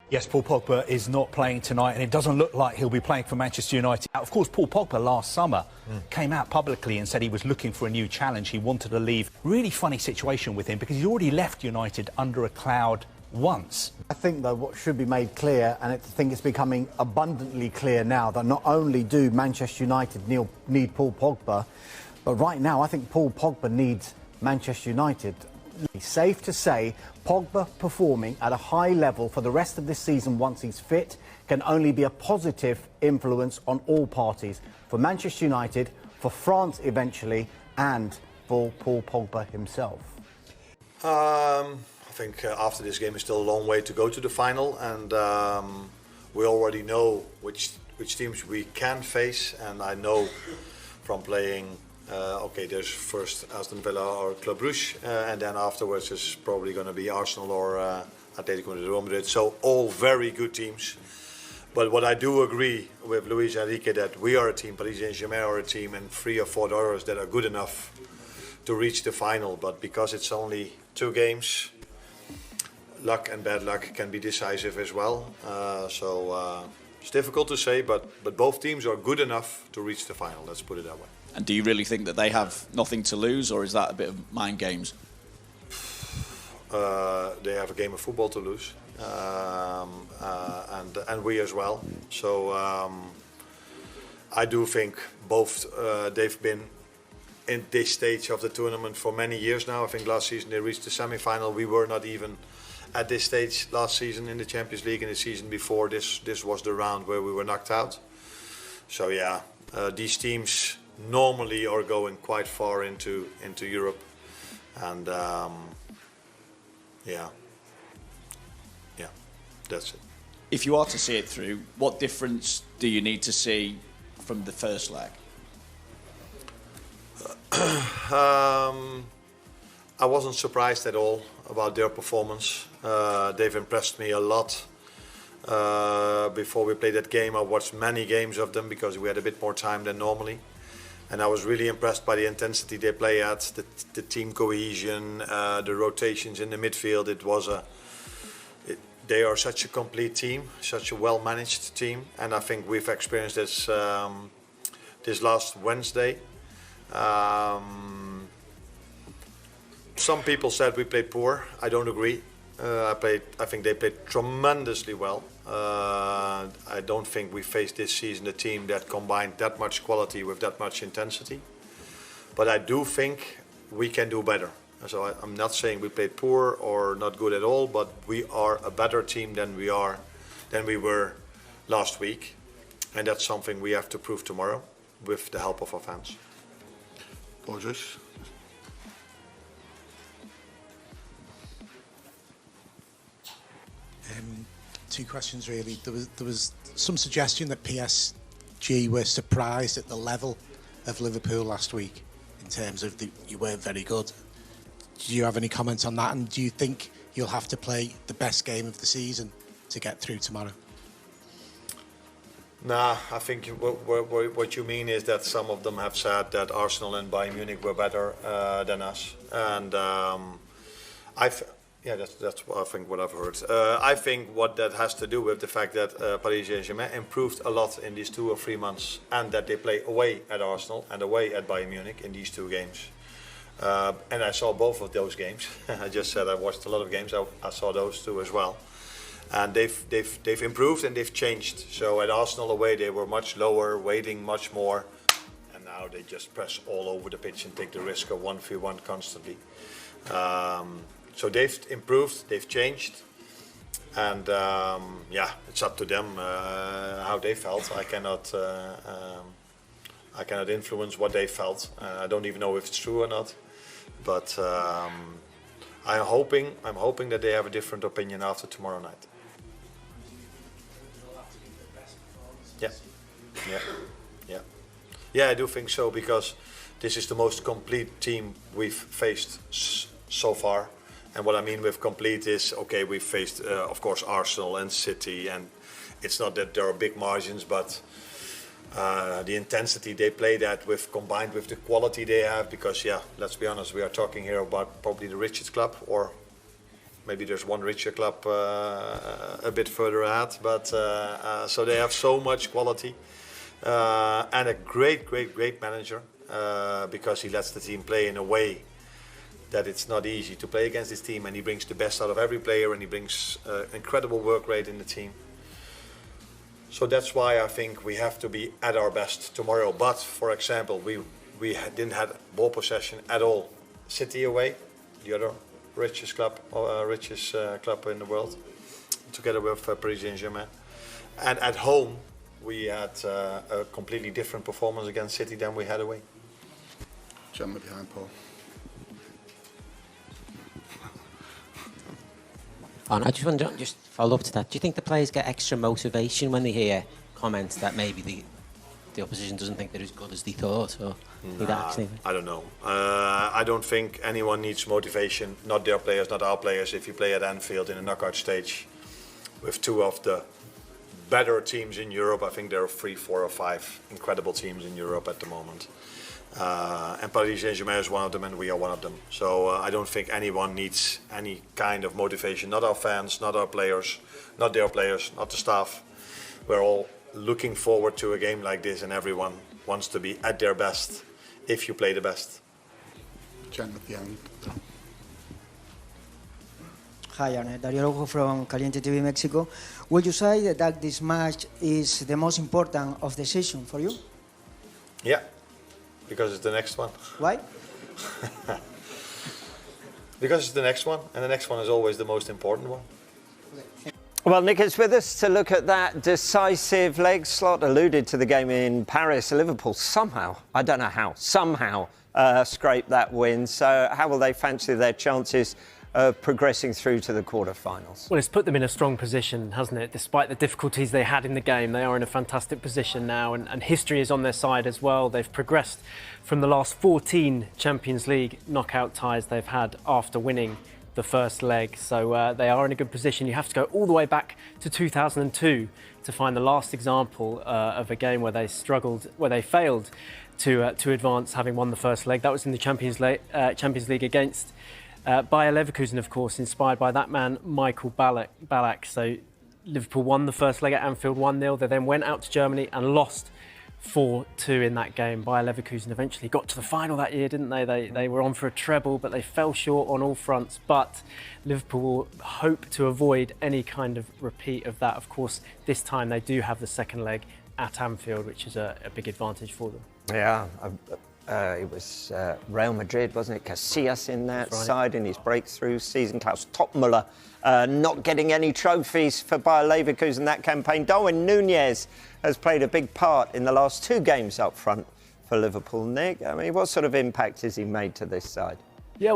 Yes, Paul Pogba is not playing tonight, and it doesn't look like he'll be playing for Manchester United. Of course, Paul Pogba last summer came out publicly and said he was looking for a new challenge. He wanted to leave. Really funny situation with him because he's already left United under a cloud once. I think, though, what should be made clear, and I think it's becoming abundantly clear now, that not only do Manchester United need Paul Pogba, but right now I think Paul Pogba needs Manchester United. It's safe to say Pogba performing at a high level for the rest of this season once he's fit can only be a positive influence on all parties, for Manchester United, for France eventually, and for Paul Pogba himself. I think after this game is still a long way to go to the final, and we already know which teams we can face, and I know from playing there's first Aston Villa or Club Brugge, and then afterwards is probably going to be Arsenal or Atletico Madrid. So all very good teams. But what I do agree with Luis Enrique, that we are a team, Paris Saint-Germain are a team, and 3 or 4 others that are good enough to reach the final. But because it's only 2 games, luck and bad luck can be decisive as well. It's difficult to say, but both teams are good enough to reach the final. Let's put it that way. And do you really think that they have nothing to lose, or is that a bit of mind games? They have a game of football to lose, and we as well. So I do think both they've been in this stage of the tournament for many years now. I think last season they reached the semi-final. We were not even at this stage last season in the Champions League, and the season before this was the round where we were knocked out. So yeah, these teams normally are going quite far into Europe, and yeah, that's it. If you are to see it through, what difference do you need to see from the first leg? I wasn't surprised at all about their performance. They've impressed me a lot. Before we played that game, I watched many games of them because we had a bit more time than normally. And I was really impressed by the intensity they play at, the team cohesion, the rotations in the midfield. They are such a complete team, such a well-managed team. And I think we've experienced this this last Wednesday. Some people said we played poor. I don't agree. I think they played tremendously well. I don't think we faced this season a team that combined that much quality with that much intensity. But I do think we can do better. So I'm not saying we played poor or not good at all, but we are a better team than we were last week. And that's something we have to prove tomorrow with the help of our fans. Apologies. 2 questions really. There was some suggestion that PSG were surprised at the level of Liverpool last week in terms of you weren't very good. Do you have any comments on that, and do you think you'll have to play the best game of the season to get through tomorrow? Nah, I think what you mean is that some of them have said that Arsenal and Bayern Munich were better than us, and that's I think what I've heard. I think what that has to do with the fact that Paris Saint-Germain improved a lot in these 2 or 3 months, and that they play away at Arsenal and away at Bayern Munich in these 2 games. And I saw both of those games. I just said I watched a lot of games. I saw those 2 as well, and they've improved and they've changed. So at Arsenal away they were much lower, waiting much more, and now they just press all over the pitch and take the risk of 1v1 constantly. So they've improved, they've changed, and it's up to them how they felt. I cannot influence what they felt. I don't even know if it's true or not, but I'm hoping that they have a different opinion after tomorrow night. Yeah, I do think so, because this is the most complete team we've faced so far. And what I mean with complete is, okay, we've faced, of course, Arsenal and City, and it's not that there are big margins, but the intensity they play that with, combined with the quality they have, because, yeah, let's be honest, we are talking here about probably the richest club, or Maybe there's one richer club a bit further ahead, but so they have so much quality and a great manager because he lets the team play in a way that it's not easy to play against this team, and he brings the best out of every player, and he brings incredible work rate in the team. So that's why I think we have to be at our best tomorrow. But for example, we didn't have ball possession at all. City away, the other richest club in the world, together with Paris Saint-Germain, and at home we had a completely different performance against City than we had away. Gentleman behind Paul. And I just wonder, just follow up to that. Do you think the players get extra motivation when they hear comments that maybe the opposition doesn't think they're as good as they thought, or I don't know. I don't think anyone needs motivation. Not their players, not our players. If you play at Anfield in a knockout stage with two of the better teams in Europe, I think there are 3, 4, or 5 incredible teams in Europe at the moment. And Paris Saint-Germain is one of them, and we are one of them. So I don't think anyone needs any kind of motivation. Not our fans, not our players, not their players, not the staff. We're all looking forward to a game like this, and everyone wants to be at their best if you play the best. Gentleman at the end. Hi, Arne. Dario Araujo from Caliente TV Mexico. Would you say that this match is the most important of the season for you? Yeah, because it's the next one. Why? Because it's the next one, and the next one is always the most important one. Well, Nick is with us to look at that decisive leg. Slot alluded to the game in Paris. Liverpool somehow, I don't know how, somehow scraped that win. So how will they fancy their chances of progressing through to the quarter-finals? Well, it's put them in a strong position, hasn't it? Despite the difficulties they had in the game, they are in a fantastic position now, and history is on their side as well. They've progressed from the last 14 Champions League knockout ties they've had after winning the first leg, so they are in a good position. You have to go all the way back to 2002 to find the last example of a game where they struggled, where they failed to advance, having won the first leg. That was in the Champions League against Bayer Leverkusen, of course, inspired by that man Michael Ballack. So Liverpool won the first leg at Anfield 1-0. They then went out to Germany and lost 4-2 in that game. Bayer Leverkusen eventually got to the final that year, didn't they? They were on for a treble, but they fell short on all fronts. But Liverpool hope to avoid any kind of repeat of that. Of course, this time they do have the second leg at Anfield, which is a big advantage for them. Yeah, it was Real Madrid, wasn't it? Casillas in that side in his breakthrough season. Klaus Toppmöller not getting any trophies for Bayer Leverkusen that campaign. Darwin Núñez has played a big part in the last 2 games up front for Liverpool. Nick, I mean, what sort of impact has he made to this side? Yeah, well,